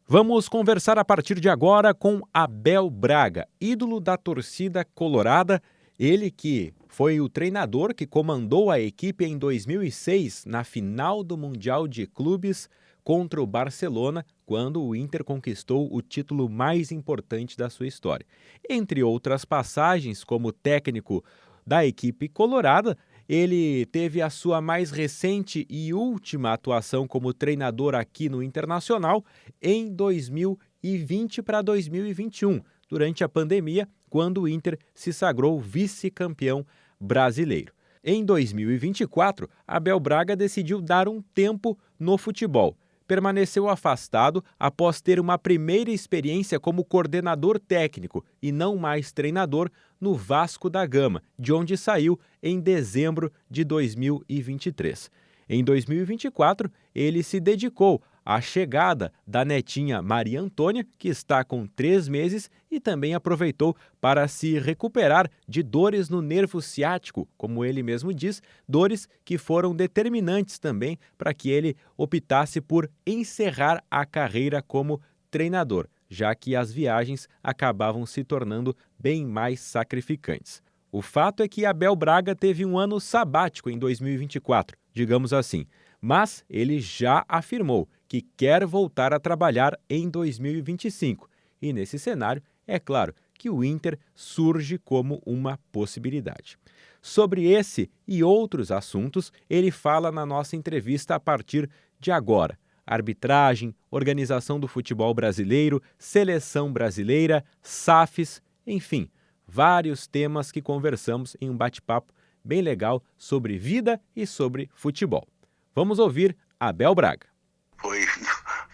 Vamos conversar a partir de agora com Abel Braga, ídolo da torcida colorada, ele que foi o treinador que comandou a equipe em 2006 na final do Mundial de Clubes contra o Barcelona, quando o Inter conquistou o título mais importante da sua história. Entre outras passagens como técnico da equipe colorada, ele teve a sua mais recente e última atuação como treinador aqui no Internacional em 2020 para 2021, durante a pandemia, quando o Inter se sagrou vice-campeão brasileiro. Em 2024, Abel Braga decidiu dar um tempo no futebol. Permaneceu afastado após ter uma primeira experiência como coordenador técnico e não mais treinador no Vasco da Gama, de onde saiu em dezembro de 2023. Em 2024, ele se dedicou à chegada da netinha Maria Antônia, que está com 3 meses, e também aproveitou para se recuperar de dores no nervo ciático, como ele mesmo diz, dores que foram determinantes também para que ele optasse por encerrar a carreira como treinador, já que as viagens acabavam se tornando bem mais sacrificantes. O fato é que Abel Braga teve um ano sabático em 2024, digamos assim, mas ele já afirmou que quer voltar a trabalhar em 2025. E nesse cenário, é claro que o Inter surge como uma possibilidade. Sobre esse e outros assuntos, ele fala na nossa entrevista a partir de agora. Arbitragem, organização do futebol brasileiro, seleção brasileira, SAFs, enfim, vários temas que conversamos em um bate-papo bem legal sobre vida e sobre futebol. Vamos ouvir Abel Braga.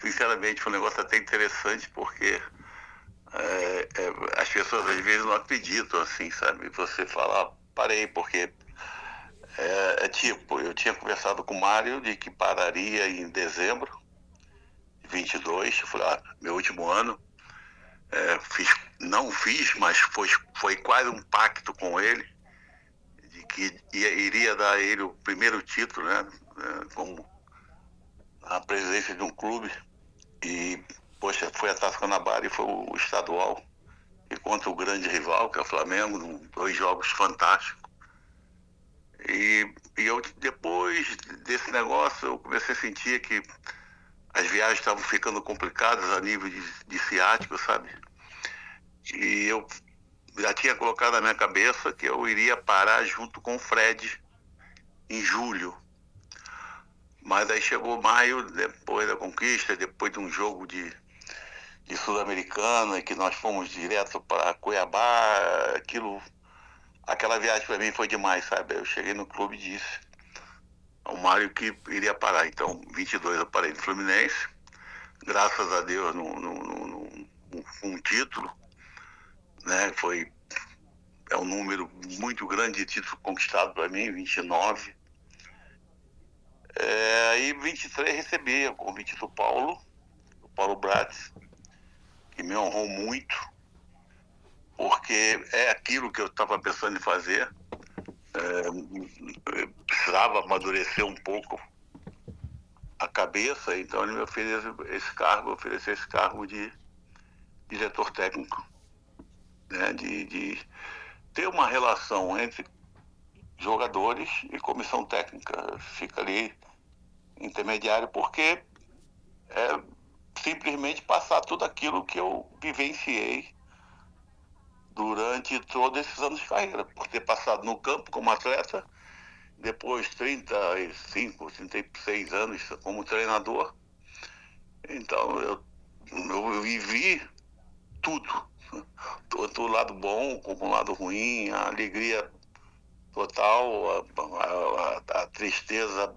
Sinceramente, foi um negócio até interessante, porque as pessoas às vezes não acreditam, assim, sabe? Você fala, parei, porque tipo, eu tinha conversado com o Mário de que pararia em dezembro de 22, eu falei, meu último ano, não fiz, mas foi quase um pacto com ele, de que iria dar a ele o primeiro título, né, como a presidência de um clube, e, poxa, foi a Taça Guanabara e foi o estadual, e contra o grande rival, que é o Flamengo, 2 jogos fantásticos. E eu, depois desse negócio, eu comecei a sentir que as viagens estavam ficando complicadas a nível de ciático, sabe? E eu já tinha colocado na minha cabeça que eu iria parar junto com o Fred em julho. Mas aí chegou maio, depois da conquista, depois de um jogo de Sul-Americana, que nós fomos direto para Cuiabá, aquela viagem para mim foi demais, sabe? Eu cheguei no clube e disse ao Mário que iria parar. Então, 22 eu parei no Fluminense, graças a Deus, um título, né? É um número muito grande de títulos conquistados para mim, 29. Aí 23 recebi o convite do Paulo Bratz, que me honrou muito, porque é aquilo que eu estava pensando em fazer. Precisava amadurecer um pouco a cabeça, então ele me ofereceu esse cargo de diretor técnico, né? De ter uma relação entre jogadores e comissão técnica, fica ali intermediário, porque simplesmente passar tudo aquilo que eu vivenciei durante todos esses anos de carreira, por ter passado no campo como atleta, depois 35, 36 anos como treinador. Então eu vivi tudo, tanto o lado bom como o lado ruim, a alegria total, a tristeza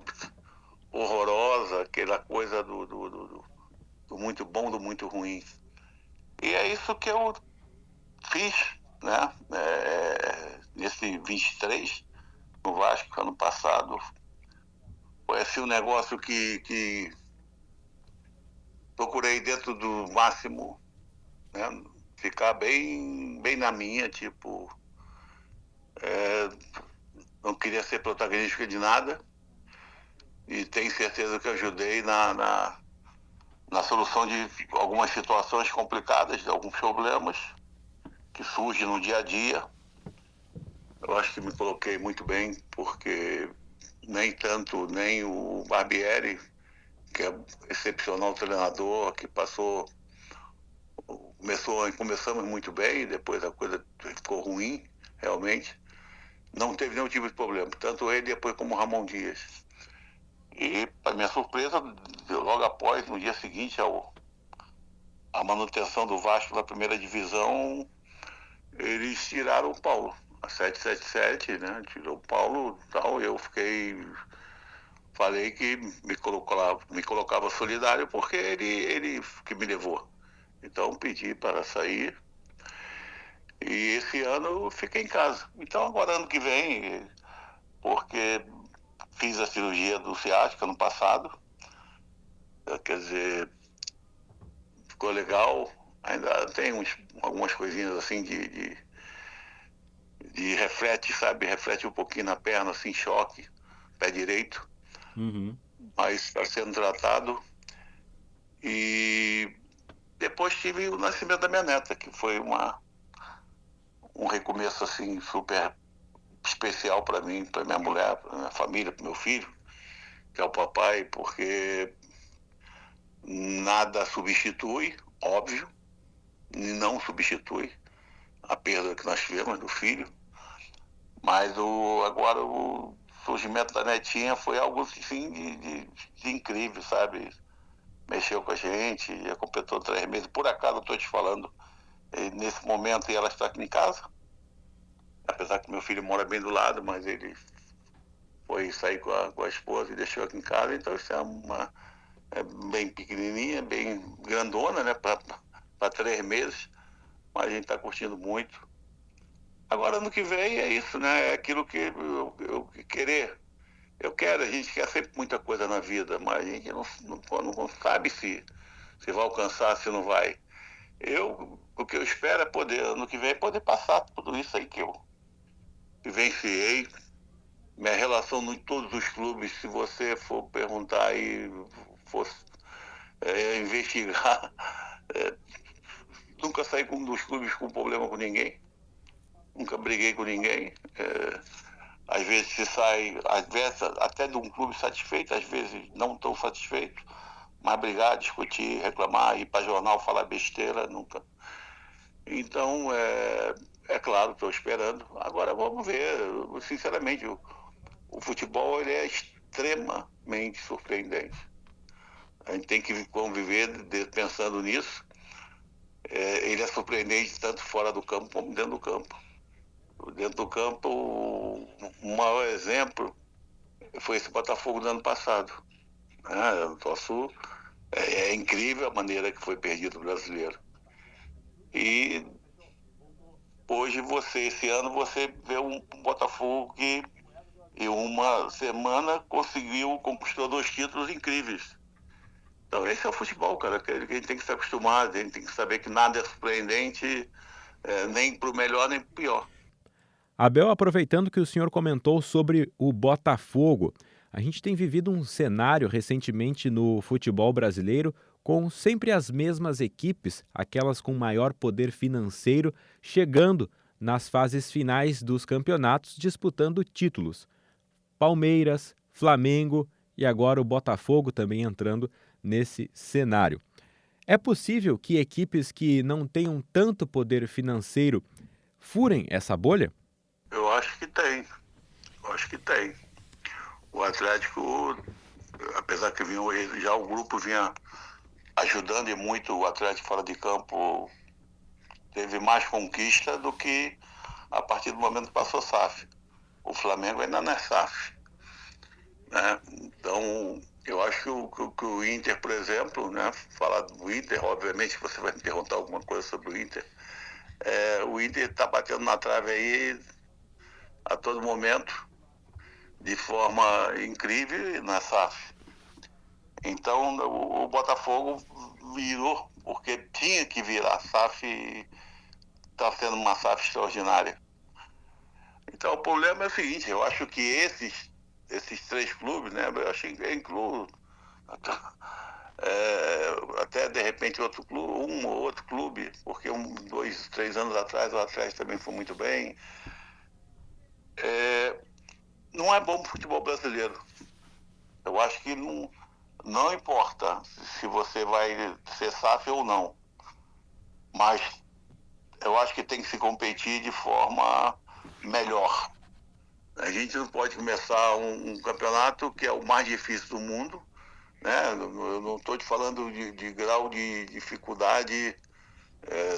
horrorosa, aquela coisa do muito bom, do muito ruim. E é isso que eu fiz, né? Nesse 23, no Vasco, ano passado. Foi assim um negócio que procurei dentro do máximo, né? Ficar bem na minha, tipo, não queria ser protagonista de nada, e tenho certeza que ajudei na na solução de algumas situações complicadas, de alguns problemas que surgem no dia a dia. Eu acho que me coloquei muito bem, porque nem o Barbieri, que é excepcional treinador, que começamos muito bem, depois a coisa ficou ruim, realmente. Não teve nenhum tipo de problema, tanto ele depois como o Ramon Dias. E, para minha surpresa, logo após, no dia seguinte, a manutenção do Vasco na primeira divisão, eles tiraram o Paulo. A 777, né? Tirou o Paulo e tal. Falei que me colocava solidário porque ele que me levou. Então pedi para sair. E esse ano eu fiquei em casa. Então agora ano que vem, porque fiz a cirurgia do ciática ano passado, quer dizer, ficou legal. Ainda tem algumas coisinhas assim de reflete, sabe? Reflete um pouquinho na perna, assim, choque, pé direito. Uhum. Mas está sendo tratado. E depois tive o nascimento da minha neta, que foi um recomeço assim super especial para mim, para minha mulher, para minha família, para meu filho, que é o papai, porque nada substitui, óbvio, não substitui a perda que nós tivemos do filho, mas agora o surgimento da netinha foi algo assim de incrível, sabe? Mexeu com a gente, já completou 3 meses. Por acaso eu estou te falando, nesse momento ela está aqui em casa, apesar que meu filho mora bem do lado, mas ele foi sair com a esposa e deixou aqui em casa. Então isso é bem pequenininha, bem grandona, né, para 3 meses, mas a gente está curtindo muito. Agora, ano que vem é isso, né? É aquilo que eu querer. Eu quero, a gente quer sempre muita coisa na vida, mas a gente não sabe se vai alcançar, se não vai. O que eu espero é poder, ano que vem, poder passar tudo isso aí que eu vivenciei. Minha relação em todos os clubes, se você for perguntar e for investigar, nunca saí dos clubes com problema com ninguém, nunca briguei com ninguém. Às vezes se sai, às vezes até de um clube satisfeito, às vezes não tão satisfeito, mas brigar, discutir, reclamar, ir para jornal falar besteira, nunca. Então, é claro, estou esperando. Agora vamos ver, sinceramente, o futebol ele é extremamente surpreendente. A gente tem que conviver pensando nisso. Ele é surpreendente tanto fora do campo como dentro do campo. Dentro do campo, o maior exemplo foi esse Botafogo do ano passado. É incrível a maneira que foi perdido o brasileiro. E hoje esse ano você vê um Botafogo que em uma semana conquistou 2 títulos incríveis. Então esse é o futebol, cara, que a gente tem que se acostumar, a gente tem que saber que nada é surpreendente, nem pro melhor nem pro pior. Abel, aproveitando que o senhor comentou sobre o Botafogo, a gente tem vivido um cenário recentemente no futebol brasileiro com sempre as mesmas equipes, aquelas com maior poder financeiro, chegando nas fases finais dos campeonatos disputando títulos. Palmeiras, Flamengo e agora o Botafogo também entrando nesse cenário. É possível que equipes que não tenham tanto poder financeiro furem essa bolha? Eu acho que tem. O Atlético, apesar que já o grupo vinha ajudando e muito o Atlético fora de campo, teve mais conquista do que a partir do momento que passou SAF. O Flamengo ainda não é SAF. Né? Então, eu acho que o Inter, por exemplo, né, falar do Inter, obviamente você vai me perguntar alguma coisa sobre o Inter. O Inter está batendo na trave aí a todo momento, de forma incrível, na SAF. Então, o Botafogo virou, porque tinha que virar SAF e está sendo uma SAF extraordinária. Então, o problema é o seguinte, eu acho que esses 3 clubes, né, eu incluo até de repente outro clube, um ou outro clube, porque 2, 3 anos atrás o Atlético também foi muito bem. Não é bom para o futebol brasileiro. Eu acho que não importa se você vai ser SAF ou não, mas eu acho que tem que se competir de forma melhor. A gente não pode começar um campeonato que é o mais difícil do mundo, né? Eu não estou te falando de grau de dificuldade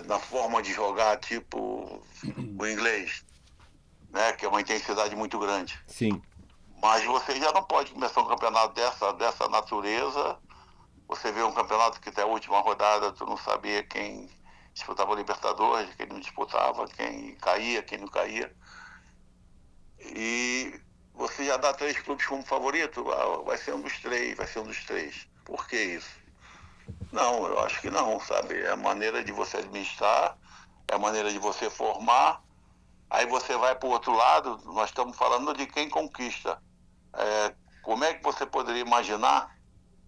na forma de jogar, tipo o inglês, né? Que é uma intensidade muito grande. Sim. Mas você já não pode começar um campeonato dessa natureza. Você vê um campeonato que até a última rodada tu não sabia quem disputava o Libertadores, quem não disputava, quem caía, quem não caía. E você já dá 3 clubes como favorito, vai ser um dos 3, vai ser um dos 3. Por que isso? Não, eu acho que não, sabe? É a maneira de você administrar, é a maneira de você formar. Aí você vai para o outro lado, nós estamos falando de quem conquista. Como é que você poderia imaginar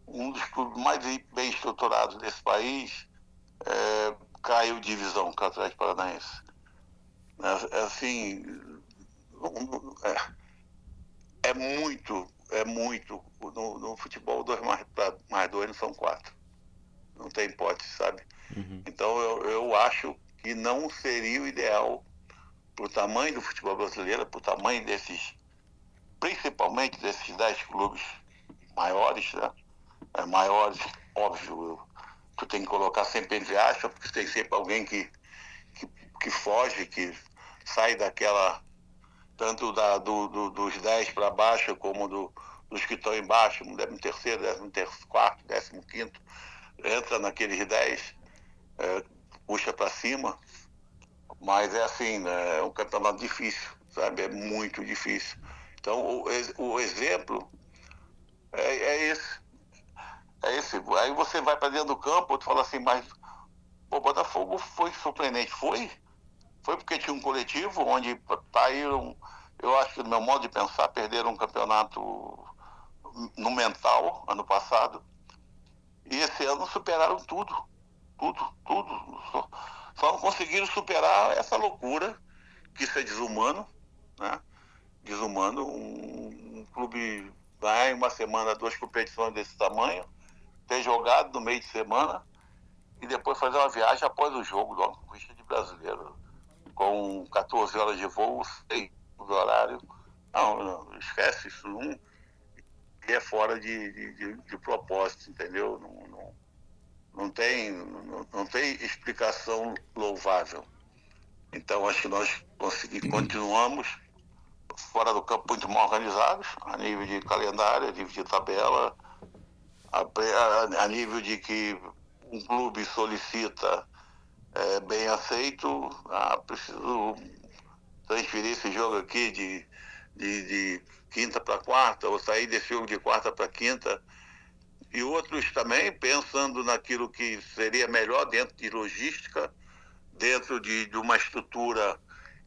um dos clubes mais bem estruturados desse país caiu divisão com o Atlético Paranaense? Assim, é muito. No futebol, 2 mais 2 não são 4. Não tem hipótese, sabe? Uhum. Então eu acho que não seria o ideal para o tamanho do futebol brasileiro, para o tamanho principalmente desses 10 clubes maiores, né? Maiores, óbvio, tu tem que colocar sempre entre aspas, porque tem sempre alguém que foge, que sai daquela, tanto dos 10 para baixo, como dos que estão embaixo, 13º, 14º, 15º, entra naqueles 10, puxa para cima, mas é assim, né? É um campeonato difícil, sabe? É muito difícil. Então, o exemplo é esse. É esse. Aí você vai para dentro do campo, tu fala assim, mas o Botafogo foi surpreendente. Foi porque tinha um coletivo onde saíram, eu acho que no meu modo de pensar, perderam um campeonato no mental ano passado. E esse ano superaram tudo. Tudo, tudo. Só não conseguiram superar essa loucura, que isso é desumano, né? Desumano. Um clube vai uma semana, 2 competições desse tamanho, ter jogado no meio de semana e depois fazer uma viagem após o jogo, logo com conquista de brasileiro, com 14 horas de voo, 6 do horário. Não, esquece isso. É fora de propósito, entendeu? Não tem explicação louvável. Então, acho que nós continuamos fora do campo muito mal organizados, a nível de calendário, a nível de tabela, a nível de que um clube solicita bem aceito, preciso transferir esse jogo aqui de quinta para quarta, ou sair desse jogo de quarta para quinta. E outros também pensando naquilo que seria melhor dentro de logística, dentro de uma estrutura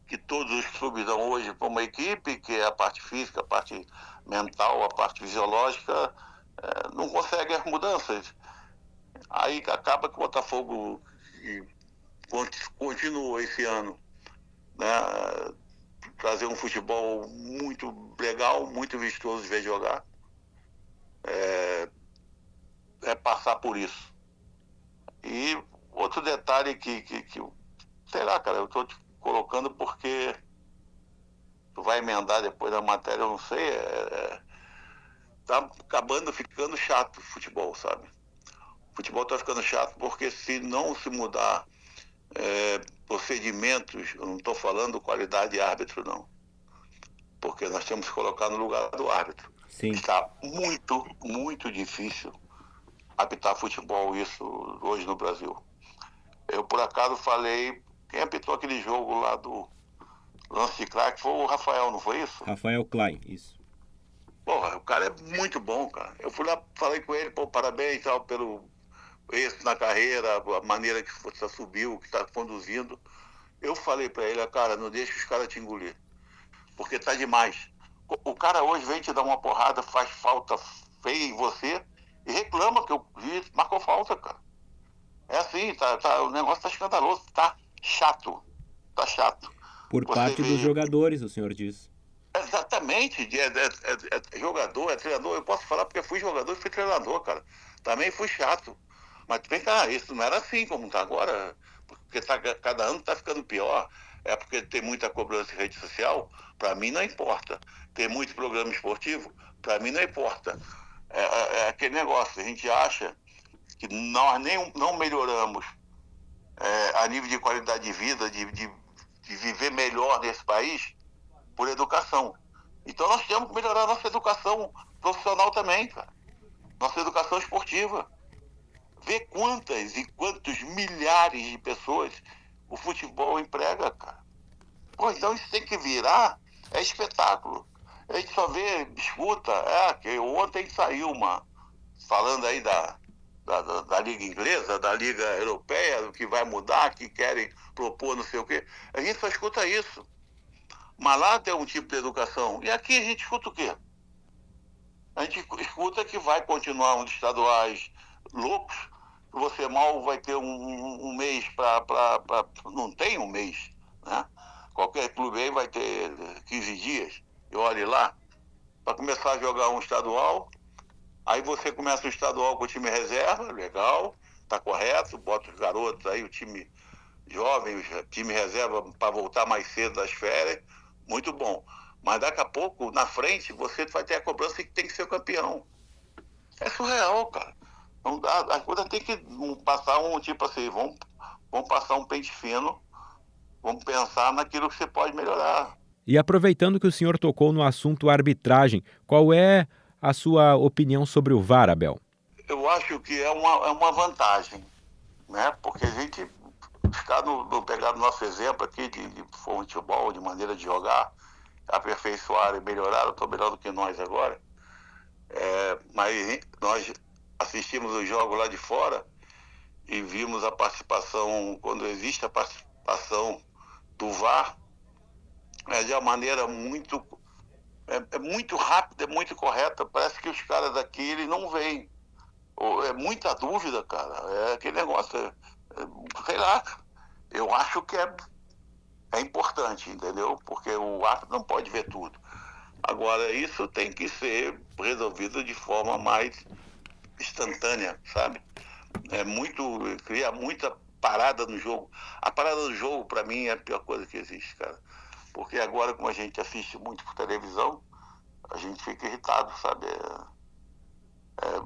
que todos os clubes dão hoje para uma equipe, que é a parte física, a parte mental, a parte fisiológica, não consegue as mudanças. Aí acaba que o Botafogo continuou esse ano, né, trazer um futebol muito legal, muito vistoso de ver jogar, passar por isso. E outro detalhe que sei lá, cara, eu estou te colocando porque tu vai emendar depois da matéria, eu não sei, tá acabando ficando chato o futebol, sabe? O futebol tá ficando chato porque se não se mudar procedimentos, eu não estou falando qualidade de árbitro, não. Porque nós temos que colocar no lugar do árbitro. Sim. Está muito, muito difícil apitar futebol isso hoje no Brasil. Eu, por acaso, falei, quem apitou aquele jogo lá do lance de craque foi o Rafael, não foi isso? Rafael Klein, isso. Porra, o cara é muito bom, cara. Eu fui lá, falei com ele, pô, parabéns tal, pelo êxito na carreira, a maneira que você subiu, que está conduzindo. Eu falei para ele, cara, não deixa os caras te engolir, porque tá demais. O cara hoje vem te dar uma porrada, faz falta feia em você, e reclama que o juiz marcou falta, cara. É assim, o negócio tá escandaloso, tá chato. Tá chato. Por Você parte dos vê jogadores, o senhor diz. exatamente, é jogador, é treinador. Eu posso falar porque fui jogador e fui treinador, cara. Também fui chato. Mas vem cá, isso não era assim como tá agora, porque cada ano tá ficando pior. É porque tem muita cobrança em rede social, para mim não importa. Tem muito programa esportivo, para mim não importa. É aquele negócio, a gente acha que nós nem, não melhoramos a nível de qualidade de vida, de viver melhor nesse país, por educação. Então nós temos que melhorar a nossa educação profissional também, cara. Nossa educação esportiva. Ver quantas e quantos milhares de pessoas o futebol emprega, cara. Pô, então isso tem que virar espetáculo. A gente só vê, escuta, que ontem saiu falando aí da Liga Inglesa, da Liga Europeia, do que vai mudar, que querem propor não sei o quê. A gente só escuta isso. Mas lá tem um tipo de educação. E aqui a gente escuta o quê? A gente escuta que vai continuar uns estaduais loucos, que você mal vai ter um mês para. Não tem um mês, né? Qualquer clube aí vai ter 15 dias, e olhe lá, para começar a jogar um estadual. Aí você começa o estadual com o time reserva, legal, tá correto, bota os garotos aí, o time jovem, o time reserva para voltar mais cedo das férias, muito bom. Mas daqui a pouco, na frente, você vai ter a cobrança que tem que ser o campeão. É surreal, cara. Não dá, a coisa tem que passar tipo assim, vamos passar um pente fino, vamos pensar naquilo que você pode melhorar. E aproveitando que o senhor tocou no assunto arbitragem, qual é a sua opinião sobre o VAR, Abel? Eu acho que é uma vantagem, né? Porque a gente ficar pegar o nosso exemplo aqui de futebol, de maneira de jogar, aperfeiçoar e melhorar, eu estou melhor do que nós agora. Mas nós assistimos os jogos lá de fora e vimos a participação, quando existe a participação do VAR, de uma maneira muito rápida, muito correta. Parece que os caras daqui eles não veem. É muita dúvida, cara. É aquele negócio, sei lá. Eu acho que é importante, entendeu? Porque o árbitro não pode ver tudo. Agora, isso tem que ser resolvido de forma mais instantânea, sabe? Cria muita parada no jogo. A parada do jogo, para mim, é a pior coisa que existe, cara. Porque agora, como a gente assiste muito por televisão, a gente fica irritado, sabe?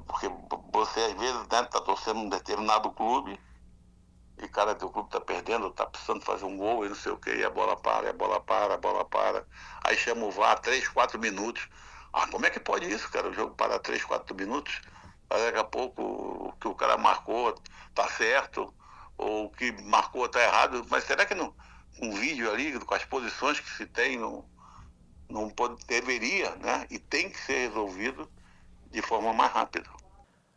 Porque você, às vezes, né, tá torcendo um determinado clube e, cara, teu clube tá perdendo, tá precisando fazer um gol e não sei o quê, e a bola para, a bola para, a bola para. Aí chama o VAR 3, 4 minutos. Ah, como é que pode isso, cara? O jogo para 3, 4 minutos? Aí daqui a pouco o que o cara marcou tá certo, ou o que marcou tá errado. Mas será que não, um vídeo ali, com as posições que se tem, não deveria, né? E tem que ser resolvido de forma mais rápida.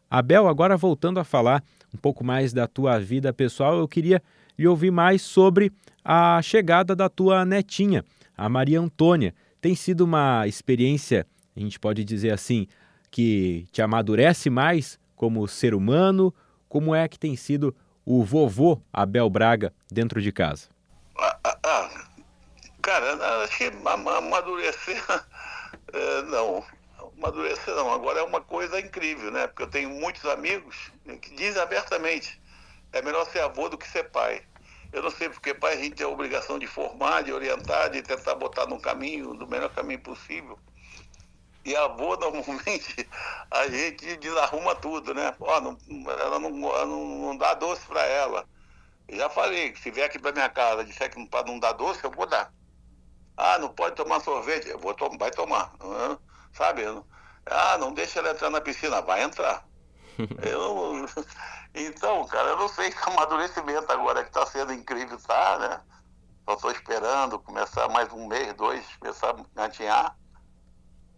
Abel, agora voltando a falar um pouco mais da tua vida pessoal, eu queria lhe ouvir mais sobre a chegada da tua netinha, a Maria Antônia. Tem sido uma experiência, a gente pode dizer assim, que te amadurece mais como ser humano? Como é que tem sido o vovô Abel Braga dentro de casa? Cara, acho que amadurecer, não. Amadurecer não. Agora é uma coisa incrível, né? Porque eu tenho muitos amigos que dizem abertamente, é melhor ser avô do que ser pai. Eu não sei porque pai a gente tem a obrigação de formar, de orientar, de tentar botar no caminho, no melhor caminho possível. E avô, normalmente, a gente desarruma tudo, né? Ela não dá doce para ela. Eu já falei, que se vier aqui para minha casa, disser que para não dar doce, eu vou dar. Ah, não pode tomar sorvete? Vai tomar. Sabe? Não deixa ela entrar na piscina. Vai entrar. Eu, então, cara, eu não sei se o amadurecimento agora que está sendo incrível, tá, né? Só estou esperando começar mais um mês, 2, começar a gatinhar.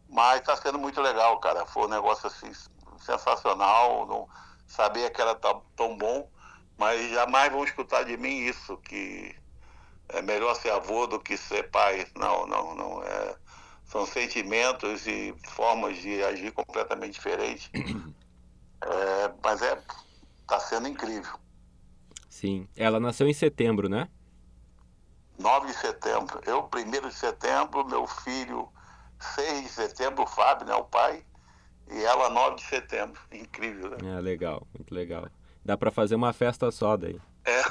Mas está sendo muito legal, cara. Foi um negócio assim sensacional. Não, saber que ela tá tão bom, mas jamais vão escutar de mim isso, que é melhor ser avô do que ser pai. Não, não, não. São sentimentos e formas de agir completamente diferentes. Mas tá sendo incrível. Sim. Ela nasceu em setembro, né? 9 de setembro. Eu, 1º de setembro, meu filho, 6 de setembro, o Fábio, né, o pai, e ela, 9 de setembro. Incrível, né? É legal, muito legal. Dá pra fazer uma festa só daí. É.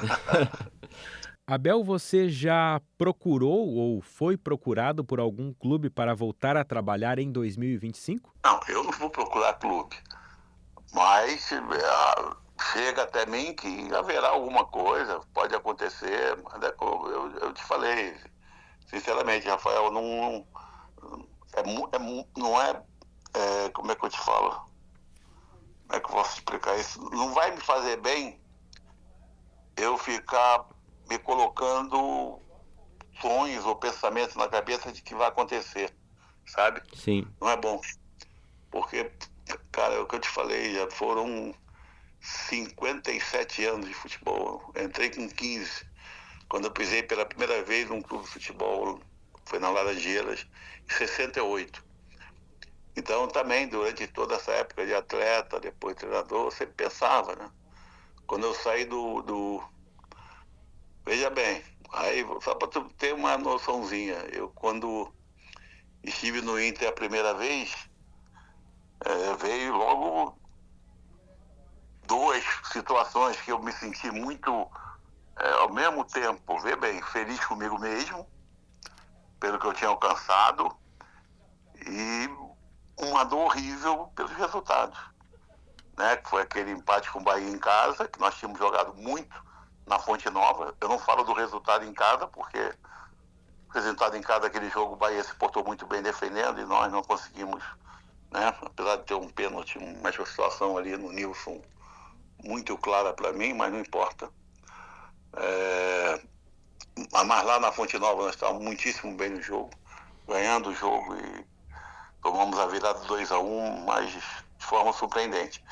Abel, você já procurou ou foi procurado por algum clube para voltar a trabalhar em 2025? Não, eu não vou procurar clube, mas chega até mim que haverá alguma coisa, pode acontecer, mas eu te falei, sinceramente, Rafael, não, não é, como é que eu te falo? Como é que eu posso explicar isso? Não vai me fazer bem eu ficar me colocando sonhos ou pensamentos na cabeça de que vai acontecer, sabe? Sim, Não é bom. Porque, cara, é o que eu te falei, já foram 57 anos de futebol. Eu entrei com 15. Quando eu pisei pela primeira vez num clube de futebol, foi na Laranjeiras, em 68. Então, também, durante toda essa época de atleta, depois treinador, eu sempre pensava, né? Quando eu saí Veja bem, aí, só para tu ter uma noçãozinha, eu quando estive no Inter a primeira vez, veio logo duas situações que eu me senti muito, ao mesmo tempo, vê bem, feliz comigo mesmo, pelo que eu tinha alcançado, e uma dor horrível pelos resultados. Né? Que foi aquele empate com o Bahia em casa, que nós tínhamos jogado muito na Fonte Nova. Eu não falo do resultado em casa, porque o resultado em casa daquele jogo, o Bahia se portou muito bem defendendo e nós não conseguimos, né? Apesar de ter um pênalti, uma situação ali no Nilson muito clara para mim, mas não importa. Mas lá na Fonte Nova nós estávamos muitíssimo bem no jogo, ganhando o jogo e tomamos a virada 2-1, mas de forma surpreendente.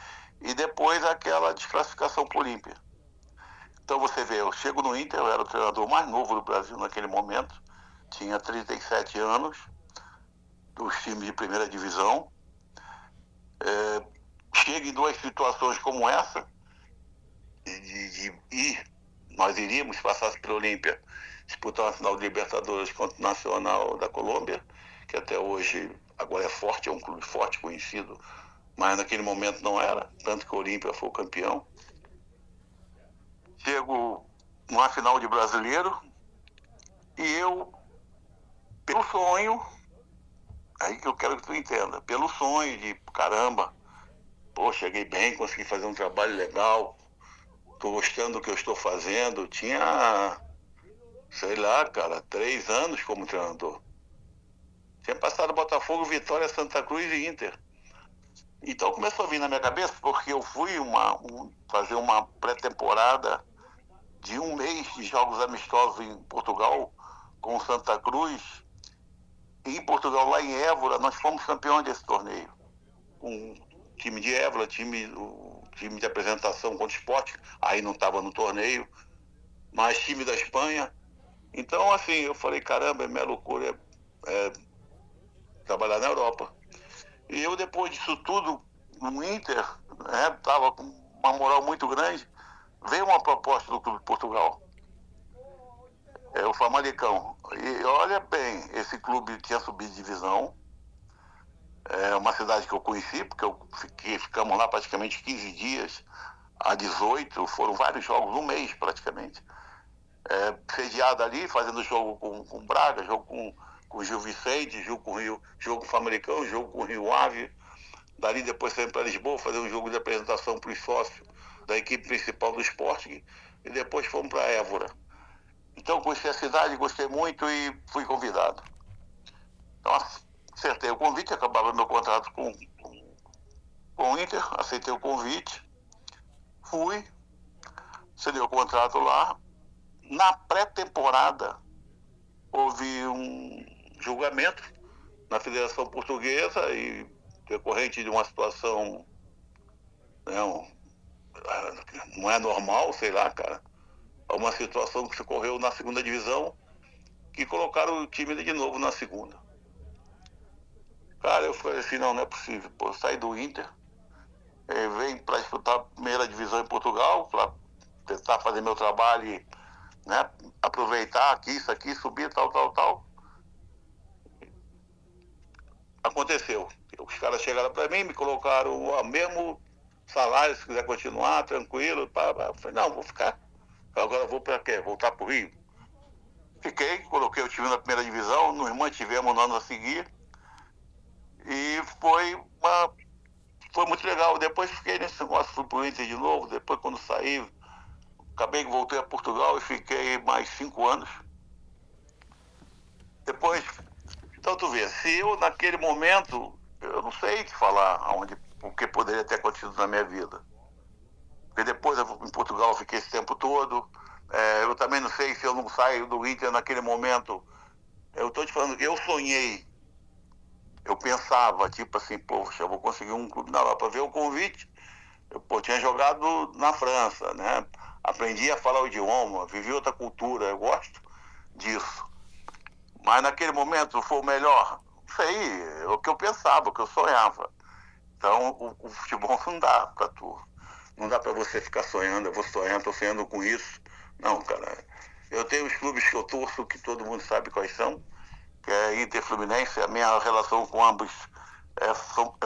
E depois aquela desclassificação para o Olímpia. Então você vê, eu chego no Inter, eu era o treinador mais novo do Brasil naquele momento, tinha 37 anos, dos times de primeira divisão. Chega em duas situações como essa, nós iríamos passar pela Olímpia, disputar uma final de Libertadores contra o Nacional da Colômbia, que até hoje agora é forte, é um clube forte, conhecido, mas naquele momento não era, tanto que o Olímpia foi o campeão. Chego numa final de brasileiro e eu, pelo sonho, aí que eu quero que tu entenda, pelo sonho de caramba, pô, cheguei bem, consegui fazer um trabalho legal, tô gostando do que eu estou fazendo, tinha, sei lá, cara, 3 anos como treinador. Tinha passado Botafogo, Vitória, Santa Cruz e Inter. Então começou a vir na minha cabeça, porque eu fui fazer uma pré-temporada de um mês de jogos amistosos em Portugal, com o Santa Cruz. E em Portugal, lá em Évora, nós fomos campeões desse torneio. Com o time de Évora, o time de apresentação contra o Sport, aí não estava no torneio, mas time da Espanha. Então, assim, eu falei, caramba, minha loucura é trabalhar na Europa. E eu, depois disso tudo, no Inter, estava com uma moral muito grande, veio uma proposta do Clube de Portugal, o Famalicão. E olha bem, esse clube tinha subido de divisão, é uma cidade que eu conheci, porque ficamos lá praticamente 15 dias, a 18, foram vários jogos, um mês praticamente. Sediado ali, fazendo jogo com Braga, jogo com o Gil Vicente, jogo com o Rio, jogo com o Famalicão, jogo com o Rio Ave. Dali depois saímos para Lisboa, fazer um jogo de apresentação para os sócios da equipe principal do esporte e depois fomos para Évora. Então conheci a cidade, gostei muito e fui convidado. Então acertei o convite, acabava meu contrato com o Inter, aceitei o convite, fui, assinei o contrato lá. Na pré-temporada houve um julgamento na Federação Portuguesa e decorrente de uma situação, né, não é normal, sei lá, cara, uma situação que ocorreu na segunda divisão que colocaram o time de novo na segunda. Cara, eu falei assim, não é possível, pô, eu saí do Inter, venho para disputar a primeira divisão em Portugal, para tentar fazer meu trabalho e, né, aproveitar aqui, isso aqui, subir, tal. Aconteceu. Os caras chegaram para mim, me colocaram o mesmo salário, se quiser continuar, tranquilo. Eu falei, não, vou ficar. Agora vou para quê? Voltar para o Rio? Fiquei, coloquei o time na primeira divisão, nos mantivemos no ano a seguir. E foi muito legal. Depois fiquei nesse negócio, fui pro Inter de novo. Depois, quando saí, acabei que voltei a Portugal e fiquei mais 5 anos. Depois, então tu vê, se eu naquele momento, eu não sei te falar o que poderia ter acontecido na minha vida. Porque depois em Portugal eu fiquei esse tempo todo. Eu também não sei se eu não saio do Inter naquele momento. Eu estou te falando que eu sonhei. Eu pensava, tipo assim, poxa, eu vou conseguir um clube na Europa. Ver o convite, eu tinha jogado na França, né? Aprendi a falar o idioma, vivi outra cultura, eu gosto disso. Mas naquele momento foi o melhor. Isso aí, é o que eu pensava, o que eu sonhava. Então, o futebol não dá pra tu. Não dá pra você ficar sonhando, eu vou sonhando, tô sonhando com isso. Não, cara. Eu tenho os clubes que eu torço, que todo mundo sabe quais são, que é Inter e Fluminense. A minha relação com ambos é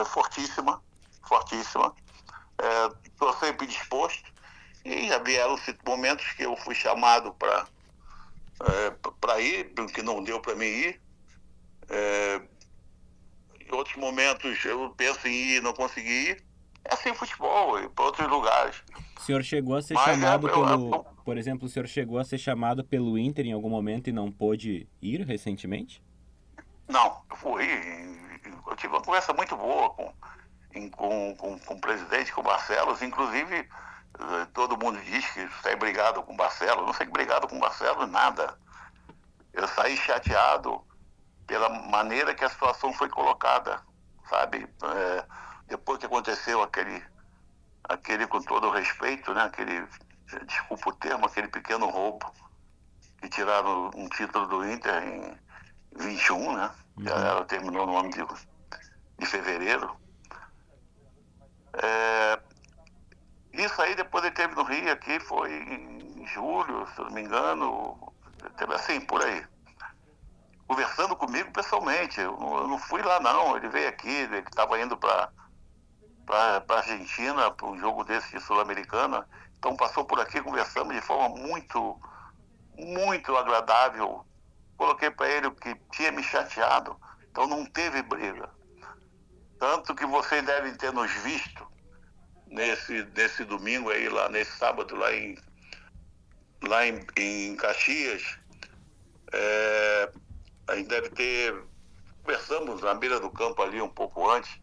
fortíssima, fortíssima. Estou sempre disposto. E já vieram momentos que eu fui chamado para ir, que não deu para mim ir. Em outros momentos eu penso em ir e não consegui ir. É assim o futebol, e para outros lugares. O senhor chegou a ser Mas chamado pelo... Por exemplo, o senhor chegou a ser chamado pelo Inter em algum momento e não pôde ir recentemente? não, eu fui. Eu tive uma conversa muito boa com o presidente, com o Barcelos. Inclusive, todo mundo diz que sai brigado com o Barcelos. Não sei brigado com o Barcelos, nada. Eu saí chateado pela maneira que a situação foi colocada, sabe? Depois que aconteceu aquele, com todo o respeito, né? Desculpa o termo, aquele pequeno roubo, que tiraram um título do Inter em 21, né? Ela terminou no ano de fevereiro. Isso aí depois ele teve no Rio aqui, foi em julho, se eu não me engano, teve assim, por aí. Conversando comigo pessoalmente, eu não fui lá não, ele veio aqui, ele estava indo para Argentina, para um jogo desse de Sul-Americana, então passou por aqui, conversamos de forma muito, muito agradável. Coloquei para ele o que tinha me chateado, então não teve briga. Tanto que vocês devem ter nos visto nesse domingo aí, lá nesse sábado, lá em Caxias. A gente deve ter... Conversamos na beira do campo ali um pouco antes.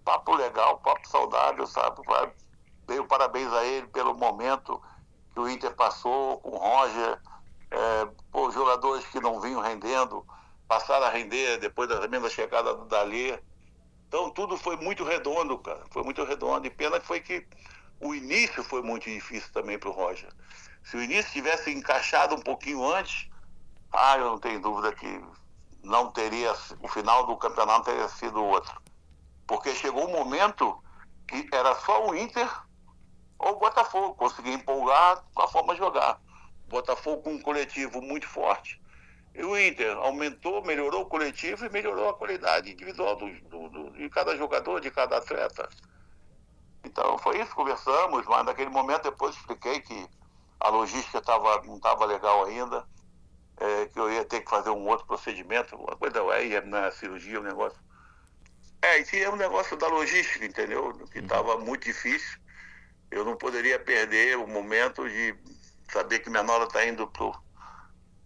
Papo legal, papo saudável, sabe? Dei o parabéns a ele pelo momento que o Inter passou com o Roger. Os jogadores que não vinham rendendo passaram a render depois da chegada do Dalê. Então tudo foi muito redondo, cara. Foi muito redondo. E pena que foi que o início foi muito difícil também para o Roger. Se o início tivesse encaixado um pouquinho antes, eu não tenho dúvida que não teria, o final do campeonato teria sido outro. Porque chegou um momento que era só o Inter ou o Botafogo conseguia empolgar com a forma de jogar. O Botafogo com um coletivo muito forte. E o Inter aumentou, melhorou o coletivo e melhorou a qualidade individual de cada jogador, de cada atleta. Então foi isso, conversamos, mas naquele momento depois expliquei que a logística não estava legal ainda, que eu ia ter que fazer um outro procedimento, uma coisa aí na cirurgia, um negócio. E tinha um negócio da logística, entendeu? Que estava muito difícil. Eu não poderia perder o momento de saber que minha nora está indo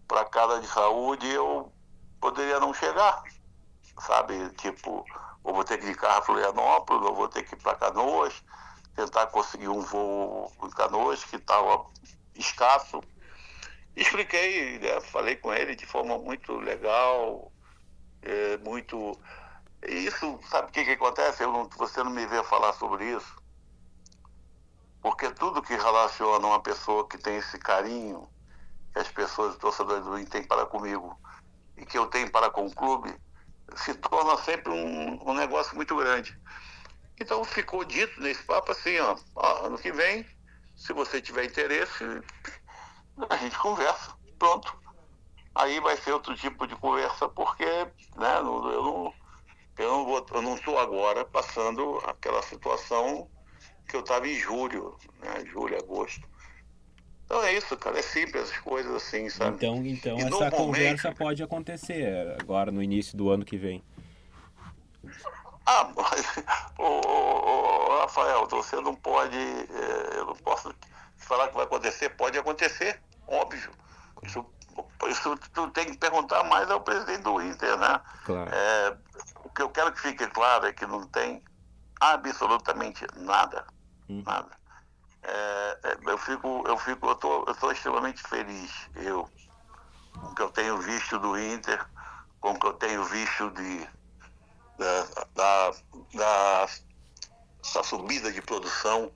para a casa de saúde e eu poderia não chegar, sabe? Tipo, ou vou ter que ir de carro a Florianópolis, ou vou ter que ir para Canoas, tentar conseguir um voo em Canoas, que estava escasso. Expliquei, né? Falei com ele de forma muito legal, muito... Isso, sabe o que acontece? Você não me vê falar sobre isso, porque tudo que relaciona uma pessoa que tem esse carinho que as pessoas, os torcedores do Inter têm para comigo e que eu tenho para com o clube, se torna sempre um negócio muito grande. Então ficou dito nesse papo assim, ano que vem, se você tiver interesse, a gente conversa, pronto. Aí vai ser outro tipo de conversa, porque né, eu não estou agora passando aquela situação que eu estava em julho, né, julho, agosto. Então é isso, cara, é simples as coisas assim, sabe? Então E essa normalmente, conversa pode acontecer agora no início do ano que vem. mas, Rafael, você não pode, eu não posso falar que vai acontecer, pode acontecer, óbvio. Isso tu tem que perguntar mais ao presidente do Inter, né? Claro. O que eu quero que fique claro é que não tem absolutamente nada, nada. Eu tô extremamente feliz, com o que eu tenho visto do Inter, com o que eu tenho visto da, da, essa subida de produção,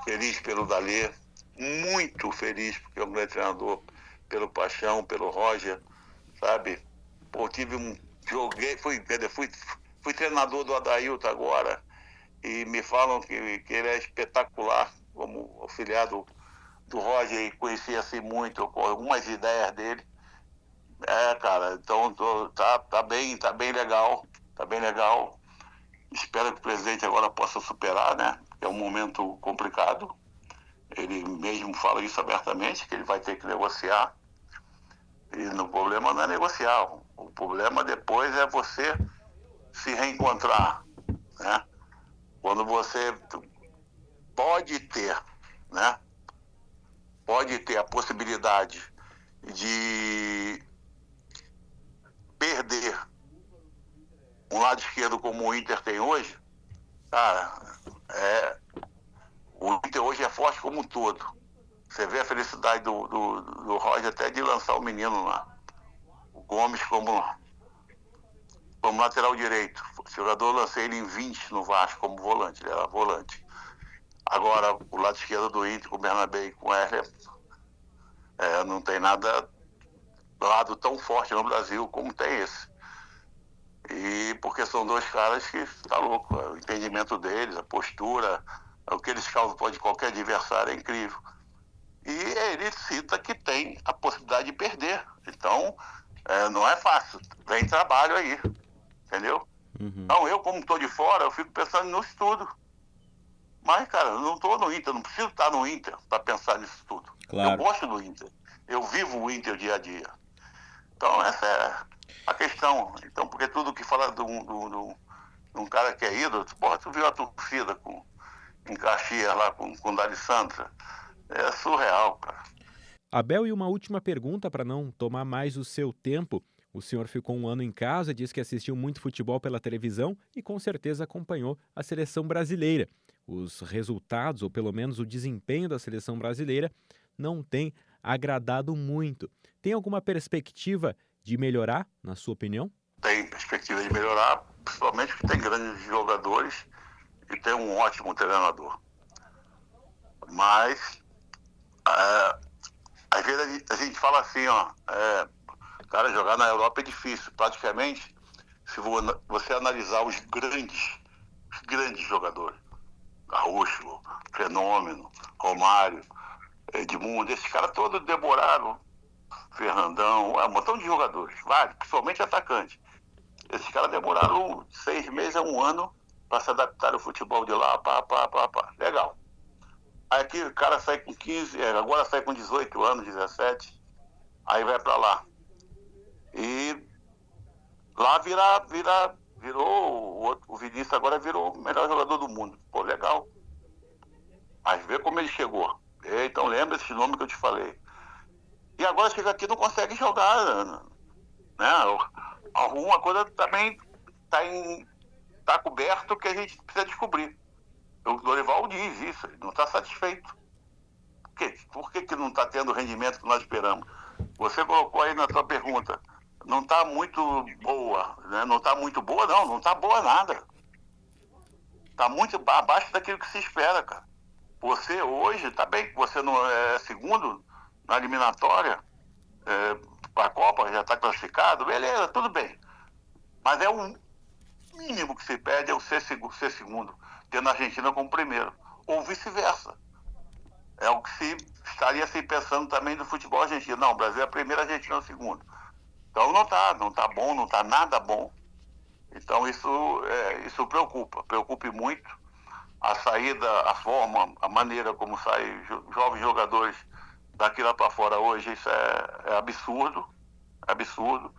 feliz pelo Dalê, muito feliz porque é um grande treinador, pelo Paixão, pelo Roger, sabe? Pô, joguei, fui treinador do Adailton agora e me falam que ele é espetacular como auxiliar do Roger e conheci assim muito, algumas ideias dele. Cara, então tá bem legal, tá bem legal. Espero que o presidente agora possa superar, né? É um momento complicado. Ele mesmo fala isso abertamente, que ele vai ter que negociar. E o problema não é negociar. O problema depois é você se reencontrar, né? Quando você pode ter, né? Pode ter a possibilidade de perder um lado esquerdo como o Inter tem hoje, cara, o Inter hoje é forte como um todo. Você vê a felicidade do Roger até de lançar o menino lá. O Gomes como lateral direito. O jogador, eu lancei ele em 20 no Vasco como volante, ele era volante. Agora, o lado esquerdo do Inter, com o Bernabé e com o Herrera, não tem nada lado tão forte no Brasil como tem esse. E porque são dois caras que tá louco, o entendimento deles, a postura, o que eles causam de qualquer adversário é incrível. E ele cita que tem a possibilidade de perder. Então, não é fácil. Vem trabalho aí, entendeu? Então, eu, como estou de fora, eu fico pensando nisso tudo. Mas, cara, eu não estou no Inter, não preciso estar no Inter para pensar nisso tudo. Claro. Eu gosto do Inter. Eu vivo o Inter dia a dia. Então, essa é a questão. Então, porque tudo que fala de um cara que é ídolo, porra, tu viu a torcida em Caxias lá com o Dali Santra? É surreal, cara. Abel, e uma última pergunta para não tomar mais o seu tempo. O senhor ficou um ano em casa, disse que assistiu muito futebol pela televisão e com certeza acompanhou a seleção brasileira. Os resultados, ou pelo menos o desempenho da seleção brasileira, não tem agradado muito. Tem alguma perspectiva de melhorar, na sua opinião? Tem perspectiva de melhorar, principalmente porque tem grandes jogadores e tem um ótimo treinador. Mas, às vezes a gente fala assim, cara, jogar na Europa é difícil. Praticamente, se você analisar os grandes jogadores, Gaúcho, Fenômeno, Romário, Edmundo, esses caras todos demoraram, Fernandão, um montão de jogadores, vários, principalmente atacantes. Esses caras demoraram 6 meses a 1 ano para se adaptar ao futebol de lá, legal. Aí aqui o cara sai com 15, agora sai com 18 anos, 17, aí vai para lá. E lá virou, o Vinícius agora virou o melhor jogador do mundo. Pô, legal. Mas vê como ele chegou. Então lembra esse nome que eu te falei. E agora chega aqui e não consegue jogar, né? Alguma coisa também tá coberto que a gente precisa descobrir. O Dorival diz isso, ele não está satisfeito. Por que não está tendo o rendimento que nós esperamos? Você colocou aí na sua pergunta, não está muito boa, né? Não está muito boa, não está boa nada. Está muito abaixo daquilo que se espera, cara. Você hoje, tá bem que você não é segundo na eliminatória, para a Copa, já está classificado, beleza, tudo bem. Mas é mínimo que se pede é o ser segundo, tendo a Argentina como primeiro, ou vice-versa. É o que se estaria se pensando também do futebol argentino. Não, o Brasil é a primeira, a Argentina é o segundo. Então não tá bom, não tá nada bom. Então isso preocupa muito a saída, a forma, a maneira como saem jovens jogadores daqui lá para fora hoje. Isso é absurdo,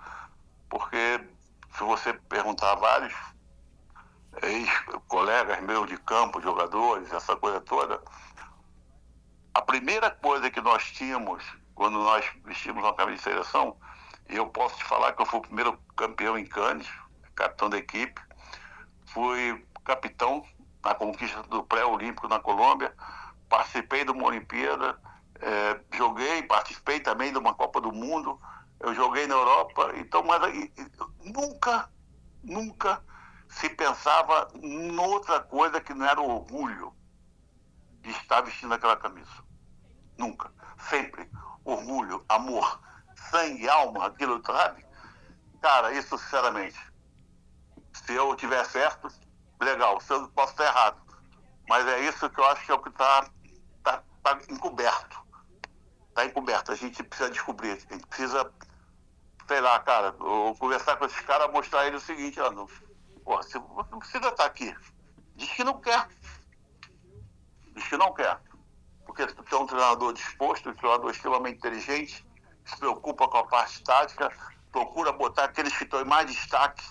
porque se você perguntar a vários ex-colegas meus de campo, jogadores, essa coisa toda, a primeira coisa que nós tínhamos quando nós vestimos uma camisa de seleção, e eu posso te falar que eu fui o primeiro campeão em Cannes, capitão da equipe, fui capitão na conquista do pré-olímpico na Colômbia, participei de uma Olimpíada, participei também de uma Copa do Mundo, eu joguei na Europa, então, mas nunca se pensava noutra coisa que não era o orgulho de estar vestindo aquela camisa. Nunca. Sempre. Orgulho, amor, sangue, alma, aquilo, sabe? Cara, isso sinceramente, se eu tiver certo, legal. Se eu posso estar errado. Mas é isso que eu acho que é o que tá encoberto. Tá encoberto. A gente precisa descobrir. A gente precisa, sei lá, cara, conversar com esses caras, mostrar a eles o seguinte, não precisa estar aqui. Diz que não quer. Porque tu é um treinador disposto, um treinador extremamente inteligente, se preocupa com a parte tática, procura botar aqueles que estão em mais destaque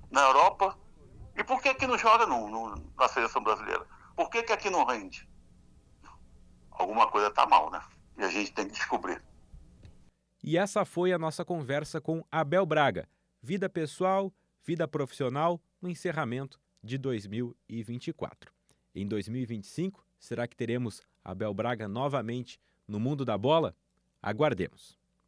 na Europa. E por que não joga na seleção brasileira? Por que aqui não rende? Alguma coisa está mal, né? E a gente tem que descobrir. E essa foi a nossa conversa com Abel Braga. Vida pessoal, vida profissional no encerramento de 2024. Em 2025, será que teremos Abel Braga novamente no mundo da bola? Aguardemos.